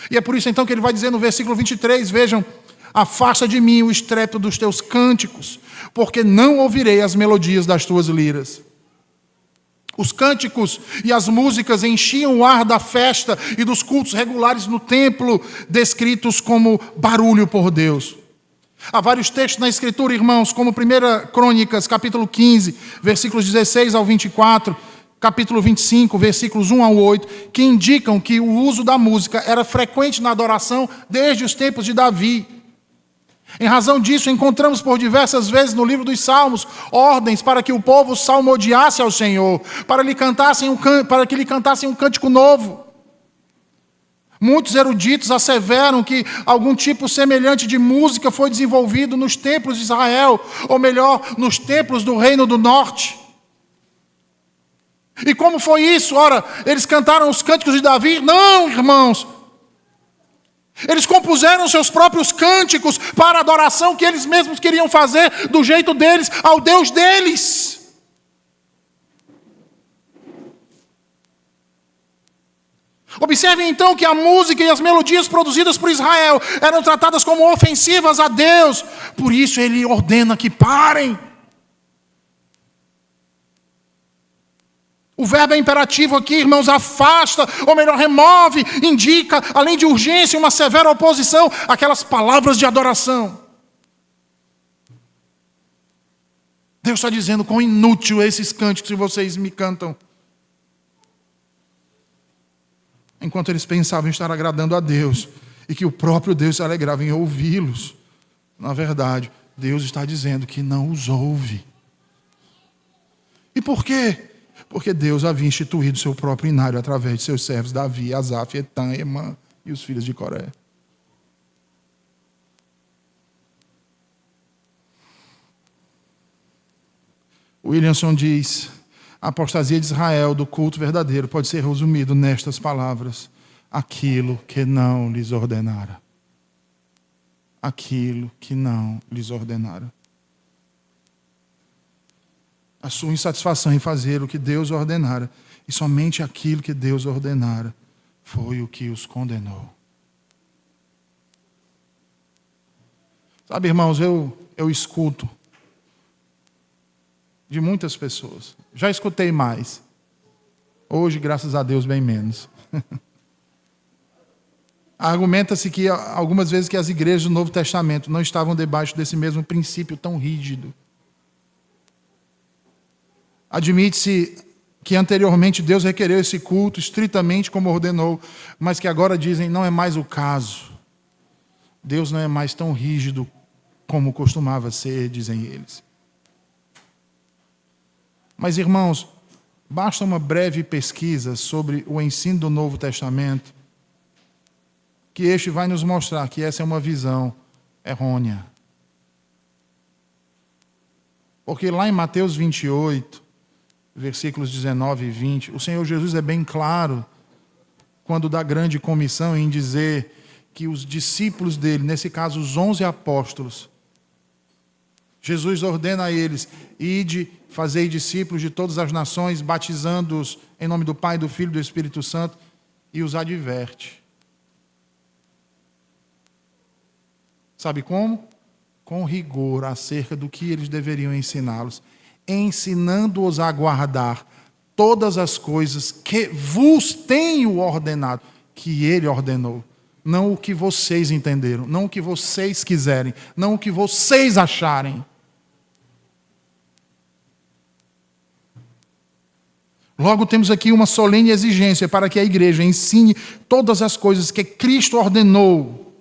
E é por isso então que ele vai dizer no versículo 23, vejam: afasta de mim o estrépito dos teus cânticos, porque não ouvirei as melodias das tuas liras. Os cânticos e as músicas enchiam o ar da festa e dos cultos regulares no templo, descritos como barulho por Deus. Há vários textos na Escritura, irmãos, como 1 Crônicas, capítulo 15, versículos 16 ao 24, capítulo 25, versículos 1 ao 8, que indicam que o uso da música era frequente na adoração desde os tempos de Davi. Em razão disso, encontramos por diversas vezes no livro dos Salmos ordens para que o povo salmodiasse ao Senhor, para que lhe cantassem um cântico novo. Muitos eruditos asseveram que algum tipo semelhante de música foi desenvolvido nos templos de Israel, ou melhor, nos templos do Reino do Norte. E como foi isso? Ora, eles cantaram os cânticos de Davi? Não, irmãos. Eles compuseram seus próprios cânticos para a adoração que eles mesmos queriam fazer do jeito deles, ao Deus deles. Observem então que a música e as melodias produzidas por Israel eram tratadas como ofensivas a Deus. Por isso ele ordena que parem. O verbo é imperativo aqui, irmãos: afasta, ou melhor, remove, indica, além de urgência, uma severa oposição àquelas palavras de adoração. Deus está dizendo: quão inútil é esses cânticos que vocês me cantam. Enquanto eles pensavam em estar agradando a Deus, e que o próprio Deus se alegrava em ouvi-los, na verdade, Deus está dizendo que não os ouve. E por quê? Porque Deus havia instituído seu próprio inário através de seus servos Davi, Asaf, Etan, Emã e os filhos de Coré. Williamson diz: a apostasia de Israel do culto verdadeiro pode ser resumido nestas palavras: aquilo que não lhes ordenara. Aquilo que não lhes ordenara. A sua insatisfação em fazer o que Deus ordenara, e somente aquilo que Deus ordenara, foi o que os condenou. Sabe, irmãos, eu escuto de muitas pessoas. Já escutei mais. Hoje, graças a Deus, bem menos. Argumenta-se que algumas vezes que as igrejas do Novo Testamento não estavam debaixo desse mesmo princípio tão rígido. Admite-se que anteriormente Deus requereu esse culto estritamente como ordenou, mas que agora dizem não é mais o caso. Deus não é mais tão rígido como costumava ser, dizem eles. Mas, irmãos, basta uma breve pesquisa sobre o ensino do Novo Testamento, que este vai nos mostrar que essa é uma visão errônea. Porque lá em Mateus 28, versículos 19 e 20, o Senhor Jesus é bem claro quando dá grande comissão em dizer que os discípulos dele, nesse caso os 11 apóstolos, Jesus ordena a eles: ide, fazei discípulos de todas as nações, batizando-os em nome do Pai, do Filho e do Espírito Santo, e os adverte. Sabe como? Com rigor acerca do que eles deveriam ensiná-los, ensinando-os a guardar todas as coisas que vos tenho ordenado, que ele ordenou. Não o que vocês entenderam, não o que vocês quiserem, não o que vocês acharem. Logo, temos aqui uma solene exigência para que a igreja ensine todas as coisas que Cristo ordenou.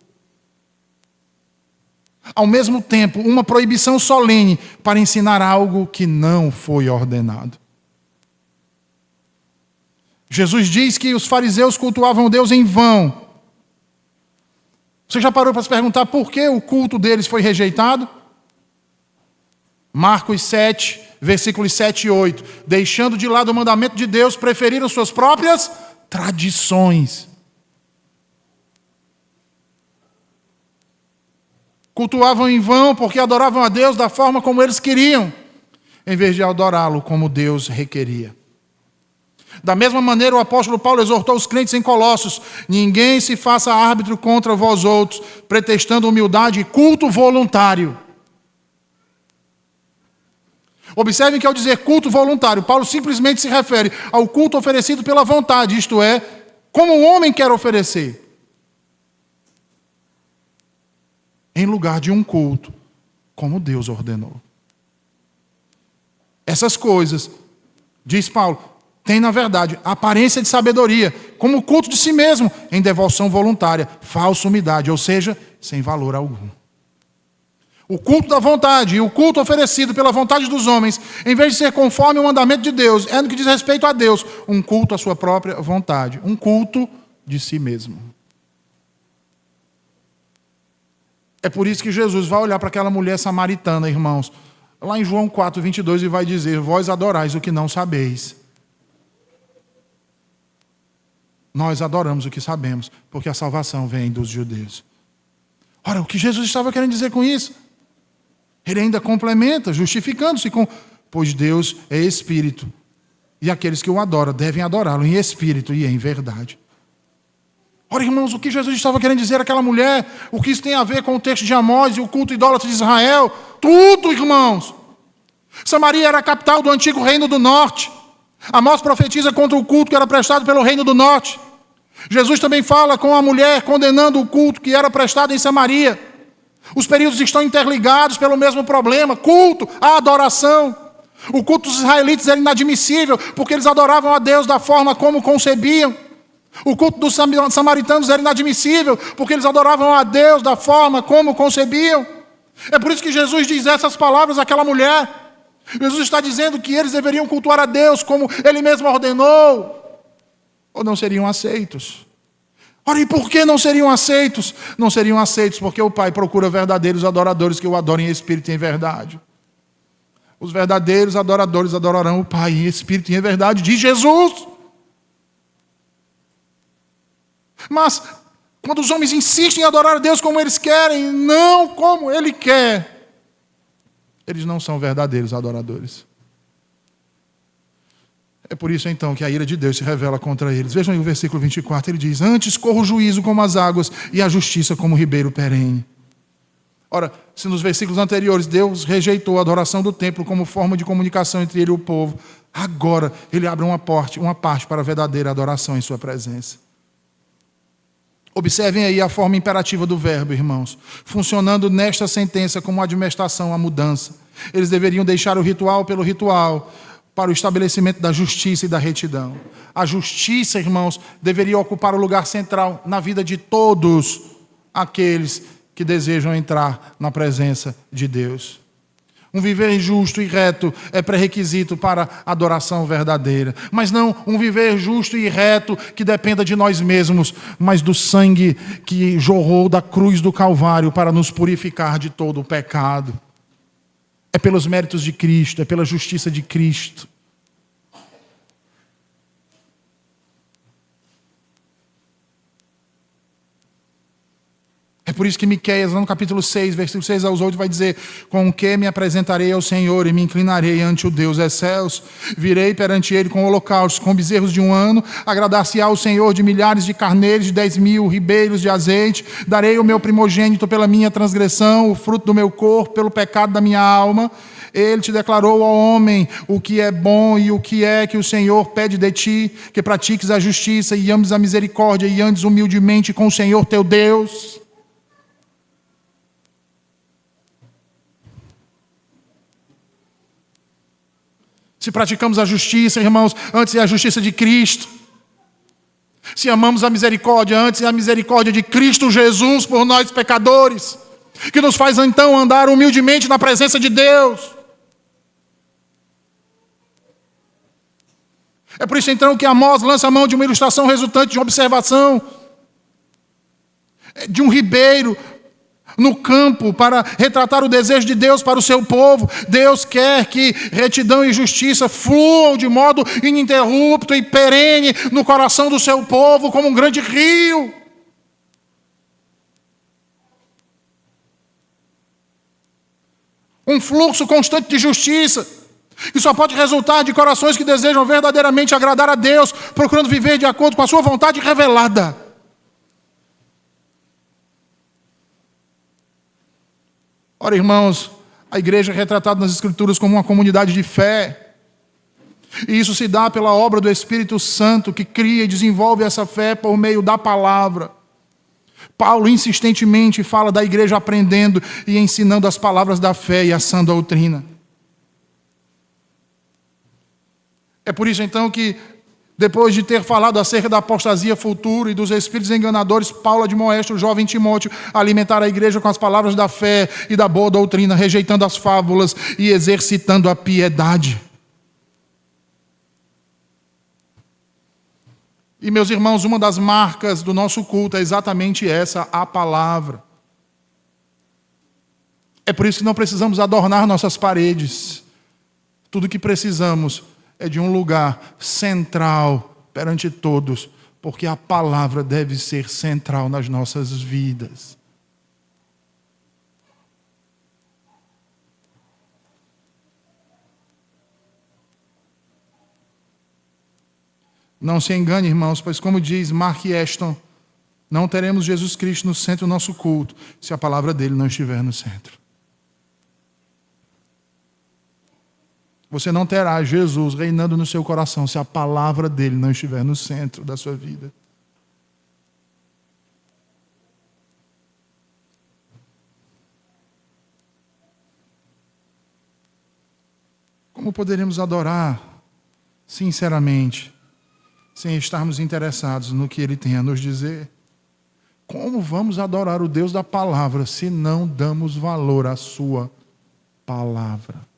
Ao mesmo tempo, uma proibição solene para ensinar algo que não foi ordenado. Jesus diz que os fariseus cultuavam Deus em vão. Você já parou para se perguntar por que o culto deles foi rejeitado? Marcos 7, versículos 7 e 8. Deixando de lado o mandamento de Deus, preferiram suas próprias tradições. Cultuavam em vão porque adoravam a Deus da forma como eles queriam, em vez de adorá-lo como Deus requeria. Da mesma maneira, o apóstolo Paulo exortou os crentes em Colossos: ninguém se faça árbitro contra vós outros, pretextando humildade e culto voluntário. Observem que ao dizer culto voluntário, Paulo simplesmente se refere ao culto oferecido pela vontade, isto é, como o homem quer oferecer, em lugar de um culto como Deus ordenou. Essas coisas, diz Paulo, têm na verdade aparência de sabedoria, como o culto de si mesmo, em devoção voluntária, falsa humildade, ou seja, sem valor algum. O culto da vontade e o culto oferecido pela vontade dos homens, em vez de ser conforme o mandamento de Deus, é no que diz respeito a Deus, um culto à sua própria vontade, um culto de si mesmo. É por isso que Jesus vai olhar para aquela mulher samaritana, irmãos, lá em João 4, 22, e vai dizer: vós adorais o que não sabeis. Nós adoramos o que sabemos, porque a salvação vem dos judeus. Ora, o que Jesus estava querendo dizer com isso? Ele ainda complementa, justificando-se com: pois Deus é Espírito, e aqueles que o adoram devem adorá-lo em espírito e em verdade. Ora, irmãos, o que Jesus estava querendo dizer àquela mulher, o que isso tem a ver com o texto de Amós e o culto idólatra de Israel? Tudo, irmãos. Samaria era a capital do antigo reino do norte. Amós profetiza contra o culto que era prestado pelo reino do norte. Jesus também fala com a mulher condenando o culto que era prestado em Samaria. Os períodos estão interligados pelo mesmo problema: culto, a adoração. O culto dos israelitas era inadmissível porque eles adoravam a Deus da forma como concebiam. O culto dos samaritanos era inadmissível porque eles adoravam a Deus da forma como concebiam. É por isso que Jesus diz essas palavras àquela mulher. Jesus está dizendo que eles deveriam cultuar a Deus como Ele mesmo ordenou, ou não seriam aceitos. Ora, e por que não seriam aceitos? Não seriam aceitos porque o Pai procura verdadeiros adoradores que o adorem em espírito e em verdade. Os verdadeiros adoradores adorarão o Pai em espírito e em verdade, diz Jesus. Mas, quando os homens insistem em adorar a Deus como eles querem, não como Ele quer, eles não são verdadeiros adoradores. É por isso, então, que a ira de Deus se revela contra eles. Vejam aí o versículo 24, ele diz: antes corra o juízo como as águas e a justiça como o ribeiro perene. Ora, se nos versículos anteriores Deus rejeitou a adoração do templo como forma de comunicação entre ele e o povo, agora ele abre uma parte para a verdadeira adoração em sua presença. Observem aí a forma imperativa do verbo, irmãos, funcionando nesta sentença como admoestação à mudança. Eles deveriam deixar o ritual pelo ritual, para o estabelecimento da justiça e da retidão. A justiça, irmãos, deveria ocupar o lugar central na vida de todos aqueles que desejam entrar na presença de Deus. Um viver justo e reto é pré-requisito para a adoração verdadeira. Mas não um viver justo e reto que dependa de nós mesmos, mas do sangue que jorrou da cruz do Calvário para nos purificar de todo o pecado. É pelos méritos de Cristo, é pela justiça de Cristo. É por isso que Miqueias, no capítulo 6, versículo 6 aos 8, vai dizer: com o que me apresentarei ao Senhor e me inclinarei ante o Deus excelso, virei perante ele com holocaustos, com bezerros de 1 ano, agradar-se-á ao Senhor de milhares de carneiros, de 10.000 ribeiros de azeite, darei o meu primogênito pela minha transgressão, o fruto do meu corpo pelo pecado da minha alma. Ele te declarou ao homem o que é bom e o que é que o Senhor pede de ti, que pratiques a justiça e ames a misericórdia e andes humildemente com o Senhor teu Deus. Se praticamos a justiça, irmãos, antes é a justiça de Cristo. Se amamos a misericórdia, antes é a misericórdia de Cristo Jesus por nós pecadores, que nos faz então andar humildemente na presença de Deus. É por isso então que Amós lança a mão de uma ilustração resultante de uma observação de um ribeiro no campo para retratar o desejo de Deus para o seu povo. Deus quer que retidão e justiça fluam de modo ininterrupto e perene no coração do seu povo como um grande rio. Um fluxo constante de justiça que só pode resultar de corações que desejam verdadeiramente agradar a Deus, procurando viver de acordo com a sua vontade revelada. Ora, irmãos, a igreja é retratada nas Escrituras como uma comunidade de fé. E isso se dá pela obra do Espírito Santo, que cria e desenvolve essa fé por meio da palavra. Paulo insistentemente fala da igreja aprendendo e ensinando as palavras da fé e a sã doutrina. É por isso então que, depois de ter falado acerca da apostasia futura e dos espíritos enganadores, Paulo admoesta o jovem Timóteo a alimentar a igreja com as palavras da fé e da boa doutrina, rejeitando as fábulas e exercitando a piedade. E, meus irmãos, uma das marcas do nosso culto é exatamente essa, a palavra. É por isso que não precisamos adornar nossas paredes. Tudo que precisamos é de um lugar central perante todos, porque a palavra deve ser central nas nossas vidas. Não se engane, irmãos, pois como diz Mark Ashton, não teremos Jesus Cristo no centro do nosso culto se a palavra dele não estiver no centro. Você não terá Jesus reinando no seu coração se a palavra dele não estiver no centro da sua vida. Como poderemos adorar sinceramente, sem estarmos interessados no que ele tem a nos dizer? Como vamos adorar o Deus da palavra se não damos valor à sua palavra?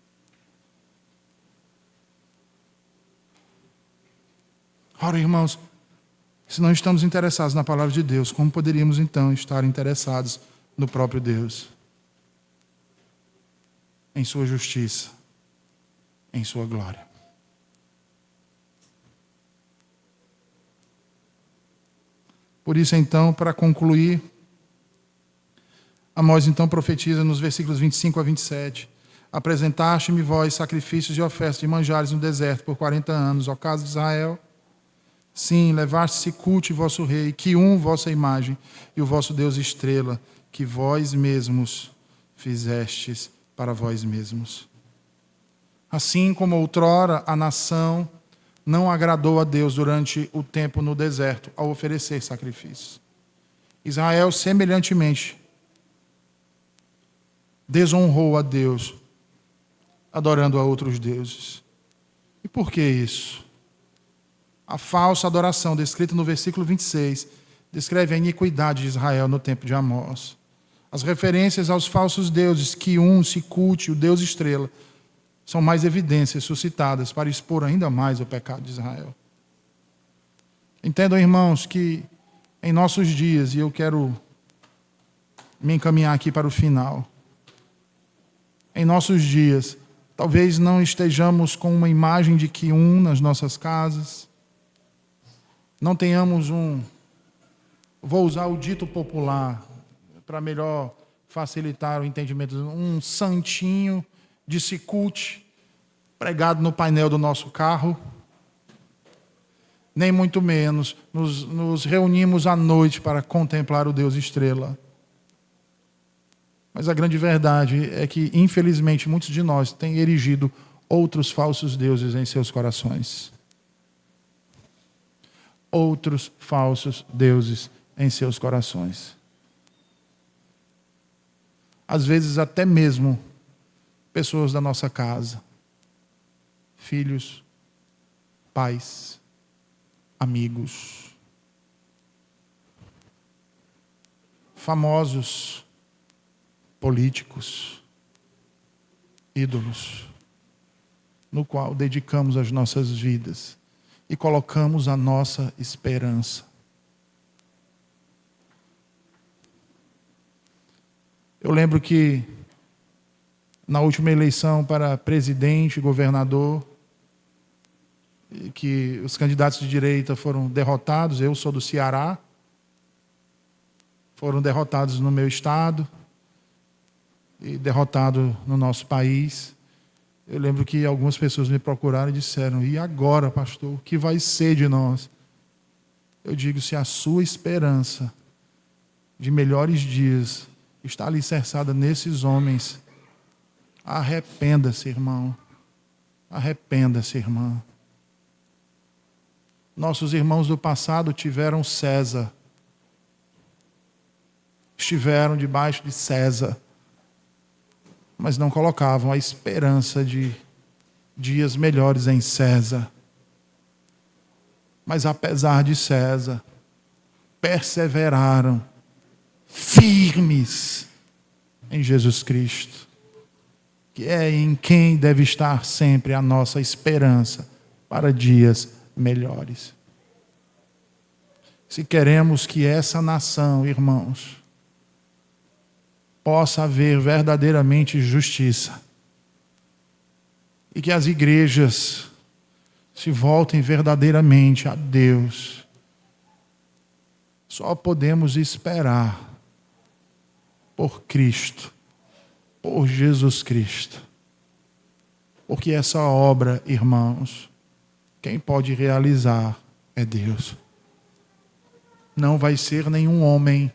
Ora, irmãos, se não estamos interessados na palavra de Deus, como poderíamos então estar interessados no próprio Deus? Em sua justiça, em sua glória. Por isso, então, para concluir, Amós então profetiza nos versículos 25 a 27. Apresentaste-me vós sacrifícios e ofertas de manjares no deserto por 40 anos, ó casa de Israel. Sim, levaste-se culte vosso rei, que vossa imagem, e o vosso Deus estrela, que vós mesmos fizestes para vós mesmos. Assim como outrora a nação não agradou a Deus durante o tempo no deserto ao oferecer sacrifícios, Israel, semelhantemente, desonrou a Deus, adorando a outros deuses. E por que isso? A falsa adoração, descrita no versículo 26, descreve a iniquidade de Israel no tempo de Amós. As referências aos falsos deuses, Quium, Sicuti, o Deus estrela, são mais evidências suscitadas para expor ainda mais o pecado de Israel. Entendam, irmãos, que em nossos dias, e eu quero me encaminhar aqui para o final, em nossos dias, talvez não estejamos com uma imagem de Quium nas nossas casas, não tenhamos vou usar o dito popular para melhor facilitar o entendimento, um santinho de Sicuti pregado no painel do nosso carro, nem muito menos nos reunimos à noite para contemplar o Deus estrela. Mas a grande verdade é que, infelizmente, muitos de nós têm erigido outros falsos deuses em seus corações. Outros falsos deuses em seus corações. Às vezes até mesmo pessoas da nossa casa, filhos, pais, amigos, famosos, políticos, ídolos, no qual dedicamos as nossas vidas e colocamos a nossa esperança. Eu lembro que na última eleição para presidente e governador, que os candidatos de direita foram derrotados, eu sou do Ceará, foram derrotados no meu estado e derrotados no nosso país. Eu lembro que algumas pessoas me procuraram e disseram: e agora, pastor, o que vai ser de nós? Eu digo: se a sua esperança de melhores dias está alicerçada nesses homens, arrependa-se, irmão. Arrependa-se, irmã. Nossos irmãos do passado tiveram César. Estiveram debaixo de César. Mas não colocavam a esperança de dias melhores em César. Mas apesar de César, perseveraram firmes em Jesus Cristo, que é em quem deve estar sempre a nossa esperança para dias melhores. Se queremos que essa nação, irmãos, possa haver verdadeiramente justiça e que as igrejas se voltem verdadeiramente a Deus, só podemos esperar por Cristo, por Jesus Cristo. Porque essa obra, irmãos, quem pode realizar é Deus. Não vai ser nenhum homem,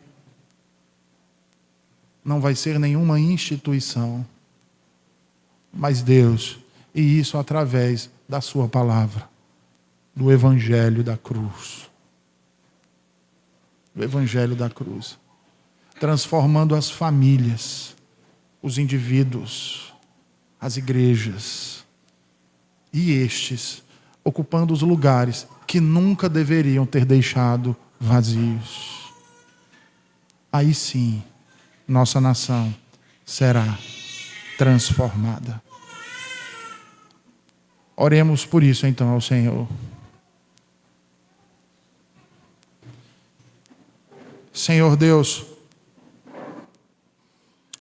não vai ser nenhuma instituição, mas Deus, e isso através da sua palavra, do Evangelho da cruz. Do Evangelho da cruz. Transformando as famílias, os indivíduos, as igrejas, e estes ocupando os lugares que nunca deveriam ter deixado vazios. Aí sim, nossa nação será transformada. Oremos por isso então ao Senhor. Senhor Deus,